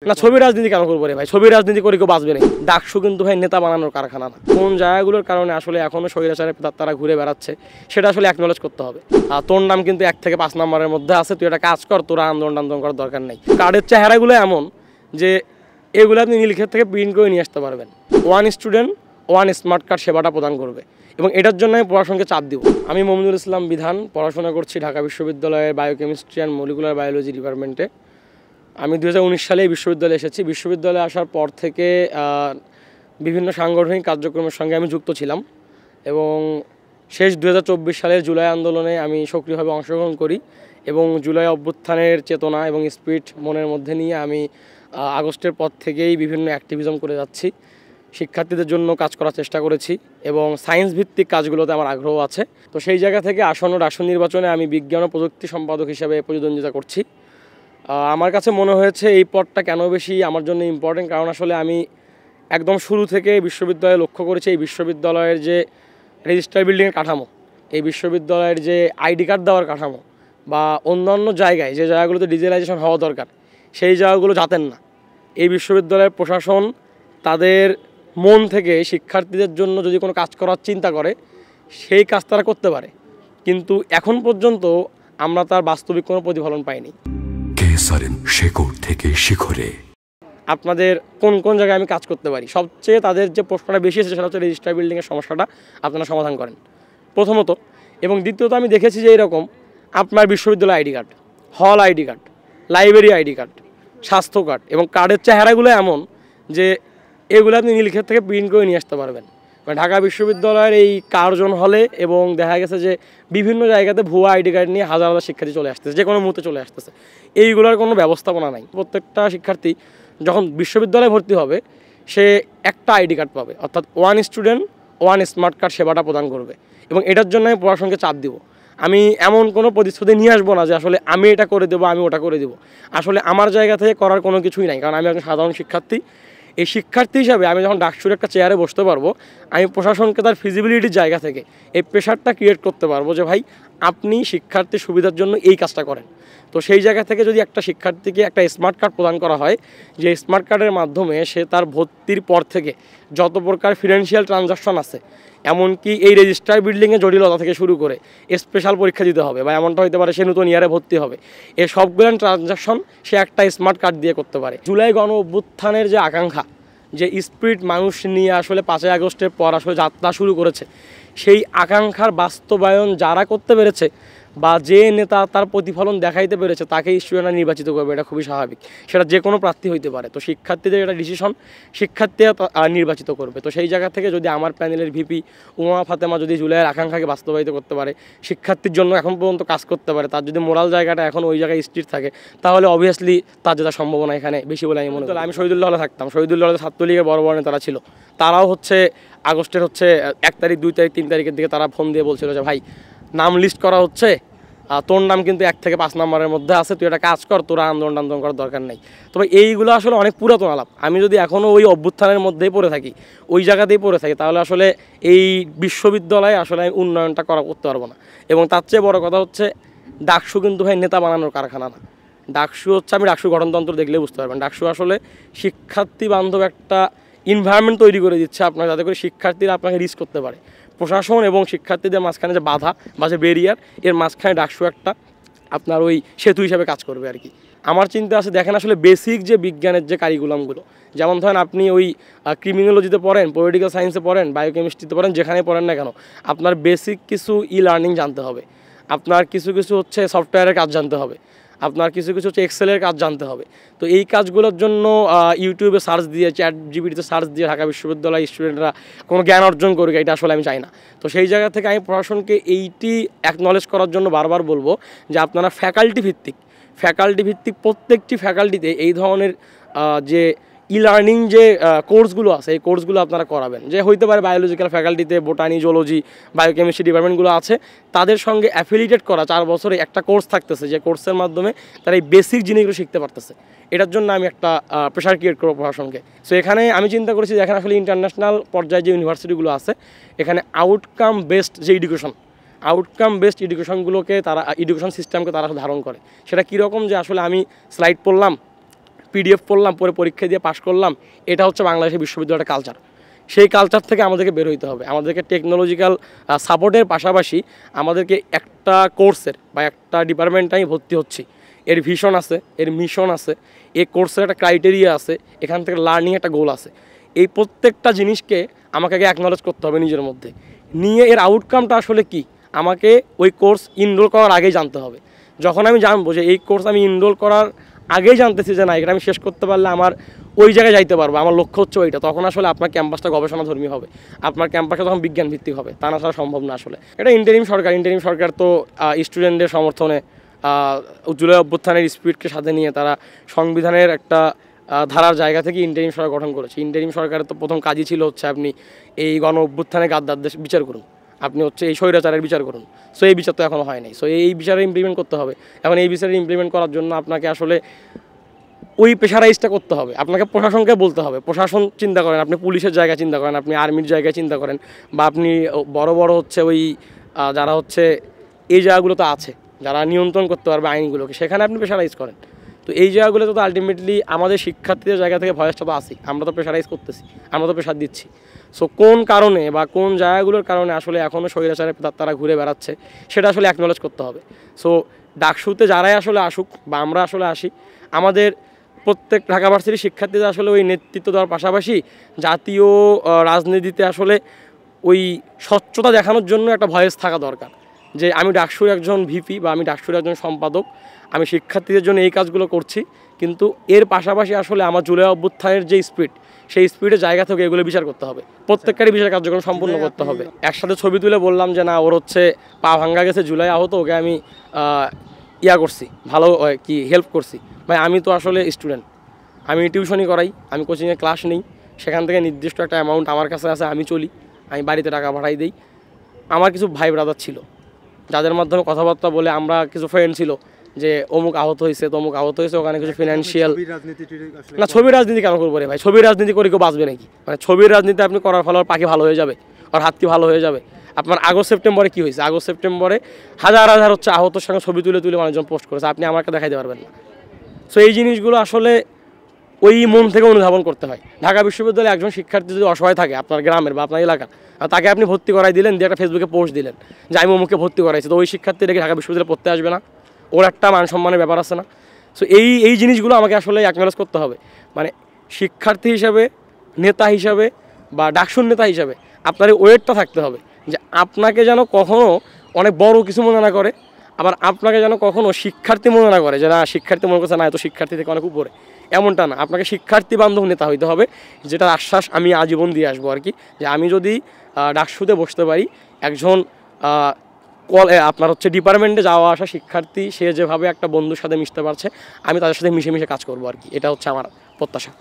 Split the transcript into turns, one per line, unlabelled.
না ছবি রাজনীতি কেন করবো রে ভাই? ছবি রাজনীতি করে কেউ বাঁচবে না। ডাকসু কিন্তু ভাই নেতা বানানোর কারখানা না। কোন জায়গাগুলোর কারণে আসলে এখনো স্বৈরাচারের তারা ঘুরে বেড়াচ্ছে সেটা আসলে অ্যাকনলেজ করতে হবে। আর তোর নাম কিন্তু 1 থেকে 5 নম্বরের মধ্যে আছে, তুই একটা কাজ কর, তোরা আন্দোলন করার দরকার নেই। কার্ডের চেহারাগুলো এমন যে এগুলো আপনি নীলক্ষেত থেকে প্রিন্ট করে নিয়ে আসতে পারবেন। 1 স্টুডেন্ট 1 স্মার্ট কার্ড সেবাটা প্রদান করবে এবং এটার জন্য আমি প্রশাসনকে চাপ দিব। আমি মমিনুল ইসলাম বিধান, পড়াশোনা করছি ঢাকা বিশ্ববিদ্যালয়ের বায়োকেমিস্ট্রি অ্যান্ড মলিকুলার বায়োলজি ডিপার্টমেন্টে। আমি 2019 সালে এই বিশ্ববিদ্যালয়ে এসেছি। বিশ্ববিদ্যালয়ে আসার পর থেকে বিভিন্ন সাংগঠনিক কার্যক্রমের সঙ্গে আমি যুক্ত ছিলাম এবং শেষ 2024 সালের জুলাই আন্দোলনে আমি সক্রিয়ভাবে অংশগ্রহণ করি এবং জুলাই অভ্যুত্থানের চেতনা এবং স্পিরিট মনের মধ্যে নিয়ে আমি আগস্টের পর থেকেই বিভিন্ন অ্যাক্টিভিজম করে যাচ্ছি। শিক্ষার্থীদের জন্য কাজ করার চেষ্টা করেছি এবং সায়েন্স ভিত্তিক কাজগুলোতে আমার আগ্রহ আছে। তো সেই জায়গা থেকে আসন্ন রাষ্ট্র নির্বাচনে আমি বিজ্ঞান ও প্রযুক্তি সম্পাদক হিসেবে প্রতিদ্বন্দ্বিতা করছি। আমার কাছে মনে হয়েছে এই পদটা কেন বেশি আমার জন্য ইম্পর্টেন্ট, কারণ আসলে আমি একদম শুরু থেকে বিশ্ববিদ্যালয়ে লক্ষ্য করেছি এই বিশ্ববিদ্যালয়ের যে রেজিস্টার বিল্ডিংয়ের কাঠামো, এই বিশ্ববিদ্যালয়ের যে আইডি কার্ড দেওয়ার কাঠামো বা অন্যান্য জায়গায় যে জায়গাগুলোতে ডিজিটালাইজেশন হওয়া দরকার সেই জায়গাগুলো যাতেন না। এই বিশ্ববিদ্যালয়ের প্রশাসন তাদের মন থেকে শিক্ষার্থীদের জন্য যদি কোনো কাজ করার চিন্তা করে সেই কাজ তারা করতে পারে, কিন্তু এখন পর্যন্ত আমরা তার বাস্তবিক কোনো প্রতিফলন পাইনি। শেকড় থেকে শিখরে আপনাদের কোন কোন জায়গায় আমি কাজ করতে পারি, সবচেয়ে তাদের যে প্রশ্নটা বেশি এসেছে সেটা হচ্ছে রেজিস্টার বিল্ডিংয়ের সমস্যাটা আপনারা সমাধান করেন প্রথমত, এবং দ্বিতীয়ত আমি দেখেছি যে এরকম আপনার বিশ্ববিদ্যালয় আইডি কার্ড, হল ID card, library ID card, স্বাস্থ্য কার্ড এবং কার্ডের চেহারাগুলো এমন যে এগুলো আপনি নীলক্ষেত থেকে প্রিন্ট করে নিয়ে আসতে পারবেন। ঢাকা বিশ্ববিদ্যালয়ের এই কার্জন হলে এবং দেখা গেছে যে বিভিন্ন জায়গাতে ভুয়া আইডি কার্ড নিয়ে হাজার হাজার শিক্ষার্থী চলে আসতেছে, যে কোনো মুহূর্তে চলে আসতেছে। এইগুলোর কোনো ব্যবস্থাপনা নাই। প্রত্যেকটা শিক্ষার্থী যখন বিশ্ববিদ্যালয়ে ভর্তি হবে সে একটা আইডি কার্ড পাবে, অর্থাৎ 1 স্টুডেন্ট 1 স্মার্ট কার্ড সেবাটা প্রদান করবে এবং এটার জন্য আমি প্রশাসনকে চাপ দিব। আমি এমন কোনো প্রতিশ্রুতি নিয়ে আসবো না যে আসলে আমি এটা করে দেবো, আমি ওটা করে দেবো। আসলে আমার জায়গা থেকে করার কোনো কিছুই নাই, কারণ আমি একজন সাধারণ শিক্ষার্থী। এই শিক্ষার্থী হিসাবে আমি যখন ডাকসুর একটা চেয়ারে বসতে পারবো, আমি প্রশাসনকে তার ফিজিবিলিটির জায়গা থেকে এই প্রেশারটা ক্রিয়েট করতে পারবো যে ভাই আপনি শিক্ষার্থীর সুবিধার জন্য এই কাজটা করেন। তো সেই জায়গা থেকে যদি একটা শিক্ষার্থীকে একটা স্মার্ট কার্ড প্রদান করা হয়, যে স্মার্ট কার্ডের মাধ্যমে সে তার ভর্তির পর থেকে যত প্রকার ফিনান্সিয়াল ট্রানজাকশন আছে, এমনকি এই রেজিস্টার বিল্ডিংয়ে জটিলতা থেকে শুরু করে স্পেশাল পরীক্ষা দিতে হবে বা এমনটা হতে পারে সে নতুন ইয়ারে ভর্তি হবে, এই সবগুলো ট্রানজাকশন সে একটা স্মার্ট কার্ড দিয়ে করতে পারে। জুলাই গণ অভ্যুত্থানের যে আকাঙ্ক্ষা, যে স্পিরিট মানুষ নিয়ে আসলে 5ই আগস্টের পর আসলে যাত্রা শুরু করেছে, সেই আকাঙ্ক্ষার বাস্তবায়ন যারা করতে পেরেছে বা যে নেতা তার প্রতিফলন দেখাইতে পেরেছে তাকেই স্টুডেন্টরা নির্বাচিত করবে, এটা খুবই স্বাভাবিক। সেটা যে কোনো প্রার্থী হইতে পারে। তো শিক্ষার্থীদের এটা ডিসিশন, শিক্ষার্থীরা নির্বাচিত করবে। তো সেই জায়গা থেকে যদি আমার প্যানেলের ভিপি উমা ফাতেমা যদি জুলাইয়ের আকাঙ্ক্ষাকে বাস্তবায়িত করতে পারে, শিক্ষার্থীর জন্য এখন পর্যন্ত কাজ করতে পারে, তার যদি মোরাল জায়গাটা এখন ওই জায়গায় স্থির থাকে, তাহলে অবভিয়াসলি তার যেটা সম্ভাবনা এখানে বেশি বলে আমি মনে করি। আমি শহীদুল্লাহ হলে থাকতাম, শহীদুল্লাহ হলে ছাত্রলীগের বড় বড় নেতারা ছিল, তারাও আগস্টের 1 তারিখ 2 তারিখ 3 তারিখের দিকে তারা ফোন দিয়ে বলছিল যে ভাই নাম লিস্ট করা হচ্ছে, তোর নাম কিন্তু 1 থেকে 5 নম্বরের মধ্যে আছে, তুই একটা কাজ কর, তোরা আন্দোলন করার দরকার নেই। তবে এইগুলো আসলে অনেক পুরাতন আলাপ। আমি যদি এখনও ওই অভ্যুত্থানের মধ্যেই পড়ে থাকি, ওই জায়গাতেই পড়ে থাকি, তাহলে আসলে এই বিশ্ববিদ্যালয়ে আসলে আমি উন্নয়নটা করতে পারবো না। এবং তার চেয়ে বড় কথা হচ্ছে ডাকসু কিন্তু ভাই নেতা বানানোর কারখানা না। ডাকসু আমি ডাকসু গঠনতন্ত্র দেখলে বুঝতে পারবেন, ডাকসু আসলে শিক্ষার্থী বান্ধব একটা এনভায়রনমেন্ট তৈরি করে দিচ্ছে আপনার, যাতে করে শিক্ষার্থীরা আপনাকে রিস্ক করতে পারে। প্রশাসন এবং শিক্ষার্থীদের মাঝখানে যে বাধা বা যে ব্যারিয়ার, এর মাঝখানে ডাকসু একটা আপনার ওই সেতু হিসাবে কাজ করবে আর কি। আমার চিন্তা আছে, দেখেন আসলে বেসিক যে বিজ্ঞানের যে কারিকুলামগুলো, যেমন ধরেন আপনি ওই ক্রিমিনোলজিতে পড়েন, পলিটিক্যাল সায়েন্সে পড়েন, বায়োকেমিস্ট্রিতে পড়েন, যেখানে পড়েন না কেন, আপনার বেসিক কিছু লার্নিং জানতে হবে, আপনার কিছু সফটওয়্যারের কাজ জানতে হবে, আপনার কিছু এক্সেলের কাজ জানতে হবে। তো এই কাজগুলোর জন্য ইউটিউবে সার্চ দিয়ে, চ্যাট জিপিটিতে সার্চ দিয়ে ঢাকা বিশ্ববিদ্যালয় স্টুডেন্টরা কোনো জ্ঞান অর্জন করুক, এটা আসলে আমি চাই না। তো সেই জায়গা থেকে আমি প্রশাসনকে এইটি অ্যাকনলেজ করার জন্য বারবার বলবো যে আপনারা ফ্যাকাল্টি ভিত্তিক প্রত্যেকটি ফ্যাকাল্টিতে এই ধরনের যে লার্নিং যে কোর্সগুলো আছে, এই কোর্সগুলো আপনারা করাবেন। যে হইতে পারে বায়োলজিক্যাল ফ্যাকাল্টিতে বোটানি, জুলজি, বায়োকেমিস্ট্রি ডিপার্টমেন্টগুলো আছে, তাদের সঙ্গে অ্যাফিলিয়েটেড করা 4 বছরে একটা কোর্স থাকতেছে, যে কোর্সের মাধ্যমে তারা এই বেসিক জিনিসগুলো শিখতে পারতেছে। এটার জন্য আমি একটা প্রেশার ক্রিয়েট করবো প্রশাসনকে। সো এখানে আমি চিন্তা করেছি যে এখানে আসলে ইন্টারন্যাশনাল পর্যায়ে যে ইউনিভার্সিটিগুলো আছে, এখানে আউটকাম বেসড এডুকেশনগুলোকে তারা, এডুকেশন সিস্টেমকে তারা ধারণ করে। সেটা কীরকম, যে আসলে আমি স্লাইড পড়লাম, পিডিএফ পড়লাম, পরে পরীক্ষা দিয়ে পাশ করলাম, এটা হচ্ছে বাংলাদেশের বিশ্ববিদ্যালয়ের কালচার। সেই কালচার থেকে আমাদেরকে বের হইতে হবে। আমাদেরকে টেকনোলজিক্যাল সাপোর্টের পাশাপাশি আমাদেরকে একটা কোর্সের বা একটা ডিপার্টমেন্টে আমি ভর্তি হচ্ছি, এর ভিশন আছে, এর মিশন আছে, এই কোর্সের একটা ক্রাইটেরিয়া আছে, এখান থেকে লার্নিং একটা গোল আছে। এই প্রত্যেকটা জিনিসকে আমাকে আগে অ্যাকনলেজ করতে হবে নিজের মধ্যে, নিয়ে এর আউটকামটা আসলে কি আমাকে ওই কোর্স ইনরোল করার আগেই জানতে হবে। যখন আমি জানবো যে এই কোর্স আমি ইনরোল করার আগেই জানতেছি যে না, এটা আমি শেষ করতে পারলে আমার ওই জায়গায় যাইতে পারবো, আমার লক্ষ্য হচ্ছে ওইটা, তখন আসলে আপনার ক্যাম্পাসটা গবেষণাধর্মী হবে, আপনার ক্যাম্পাসটা তখন বিজ্ঞান ভিত্তিক হবে। তা না ছাড়া সম্ভব না আসলে। এটা ইন্টারিম সরকার তো স্টুডেন্টদের সমর্থনে জুলাই অভ্যুত্থানের স্পিরিটকে সাথে নিয়ে তারা সংবিধানের একটা ধারার জায়গা থেকে ইন্টারিম সরকার গঠন করেছে। ইন্টারিম সরকারের তো প্রথম কাজই ছিল হচ্ছে আপনি এই গণ অভ্যুত্থানের গাদ্দারদের বিচার করুন, আপনি হচ্ছে এই স্বৈরাচারের বিচার করুন। সো এই বিচার তো এখনও হয় নাই। সো এই বিচারে ইমপ্লিমেন্ট করতে হবে। এখন এই বিচারে ইমপ্লিমেন্ট করার জন্য আপনাকে আসলে ওই প্রেশারাইজটা করতে হবে। আপনাকে প্রশাসনকে বলতে হবে, প্রশাসন চিন্তা করেন, আপনি পুলিশের জায়গায় চিন্তা করেন, আপনি আর্মির জায়গায় চিন্তা করেন, বা আপনি বড় বড় হচ্ছে ওই যারা হচ্ছে এই জায়গাগুলোতে আছে, যারা নিয়ন্ত্রণ করতে পারবে আইনগুলোকে, সেখানে আপনি প্রেশারাইজ করেন। তো এই জায়গাগুলোতে তো আলটিমেটলি আমাদের শিক্ষার্থীদের জায়গা থেকে ভয়েসটা তো আসি, আমরা তো প্রেশারাইজ করতেছি, আমরা তো প্রেশার দিচ্ছি। সো কোন কারণে বা কোন জায়গাগুলোর কারণে আসলে এখনও স্বৈরাচারে তারা ঘুরে বেড়াচ্ছে, সেটা আসলে অ্যাকনলেজ করতে হবে। সো ডাকসুতে যারাই আসলে আসুক বা আমরা আসলে আসি, আমাদের প্রত্যেক ঢাকা ভার্সিটির শিক্ষার্থীদের আসলে ওই নেতৃত্ব দেওয়ার পাশাপাশি জাতীয় রাজনীতিতে আসলে ওই স্বচ্ছতা দেখানোর জন্য একটা ভয়েস থাকা দরকার, যে আমি ডাকসুর একজন ভিপি বা আমি ডাকসুর একজন সম্পাদক, আমি শিক্ষার্থীদের জন্য এই কাজগুলো করছি, কিন্তু এর পাশাপাশি আসলে আমার জুলাই অভ্যুত্থানের যে স্পিড, সেই স্পিডের জায়গা থেকে এগুলো বিচার করতে হবে, প্রত্যেকটারই বিচার কার্যক্রম সম্পূর্ণ করতে হবে। একসাথে ছবি তুলে বললাম যে না, ওর হচ্ছে পা ভাঙ্গা গেছে, জুলাই আহত, ওকে আমি করছি, ভালো কি হেল্প করছি। ভাই আমি তো আসলে স্টুডেন্ট, আমি টিউশনই করাই, আমি কোচিংয়ে ক্লাস নেই, সেখান থেকে নির্দিষ্ট একটা অ্যামাউন্ট আমার কাছে আছে, আমি চলি, আমি বাড়িতে টাকা পাঠাই দিই। আমার কিছু ভাই ব্রাদার ছিল যাদের মাধ্যমে কথাবার্তা বলে, আমরা কিছু ফ্রেন্ড ছিল যে অমুক আহত হয়েছে, তমুক আহত হয়েছে, ওখানে কিছু ফিনান্সিয়াল না। ছবির রাজনীতি কেন করবো রে ভাই? ছবির রাজনীতি করে কেউ বাঁচবে নাকি? মানে ছবির রাজনীতি আপনি করার ফলে পাখি ভালো হয়ে যাবে, আর হাত কি ভালো হয়ে যাবে? আপনার আগস্ট সেপ্টেম্বরে কী হয়েছে? আগস্ট সেপ্টেম্বরে হাজার হাজার হচ্ছে আহতর সঙ্গে ছবি তুলে তুলে মানুষজন পোস্ট করেছে, আপনি আমাকে দেখাইতে পারবেন না। সো এই জিনিসগুলো আসলে ওই মন থেকে অনুধাবন করতে হয়। ঢাকা বিশ্ববিদ্যালয়ে একজন শিক্ষার্থী যদি অসহায় থাকে আপনার গ্রামের বা আপনার এলাকার, আর তাকে আপনি ভর্তি করাই দিলেন, দিয়ে একটা ফেসবুকে পোস্ট দিলেন যে আমি অমুকে ভর্তি করাইছি, তো ওই শিক্ষার্থী রেখে ঢাকা বিশ্ববিদ্যালয়ে পড়তে আসবে না? ওর একটা মান সম্মানের ব্যাপার আছে না? সো এই জিনিসগুলো আমাকে আসলে অ্যাকনলেজ করতে হবে। মানে শিক্ষার্থী হিসাবে, নেতা হিসাবে বা ডাকসুর নেতা হিসাবে আপনার এই ওয়েটটা থাকতে হবে যে আপনাকে যেন কখনও অনেক বড় কিছু মনে না করে, আবার আপনাকে যেন কখনও শিক্ষার্থী মনে না করে যে না, শিক্ষার্থী মনে করছে না এত শিক্ষার্থী থেকে অনেক উপরে, এমনটা না। আপনাকে শিক্ষার্থী বান্ধব নেতা হইতে হবে, যেটার আশ্বাস আমি আজীবন দিয়ে আসবো আর কি, যে আমি যদি ডাকসুতে বসতে পারি, একজন আপনার হচ্ছে ডিপার্টমেন্টে যাওয়া আসা শিক্ষার্থী, সে যেভাবে একটা বন্ধুর সাথে মিশতে পারছে, আমি তাদের সাথে মিশে মিশে কাজ করবো আর কি। এটা হচ্ছে আমার প্রত্যাশা।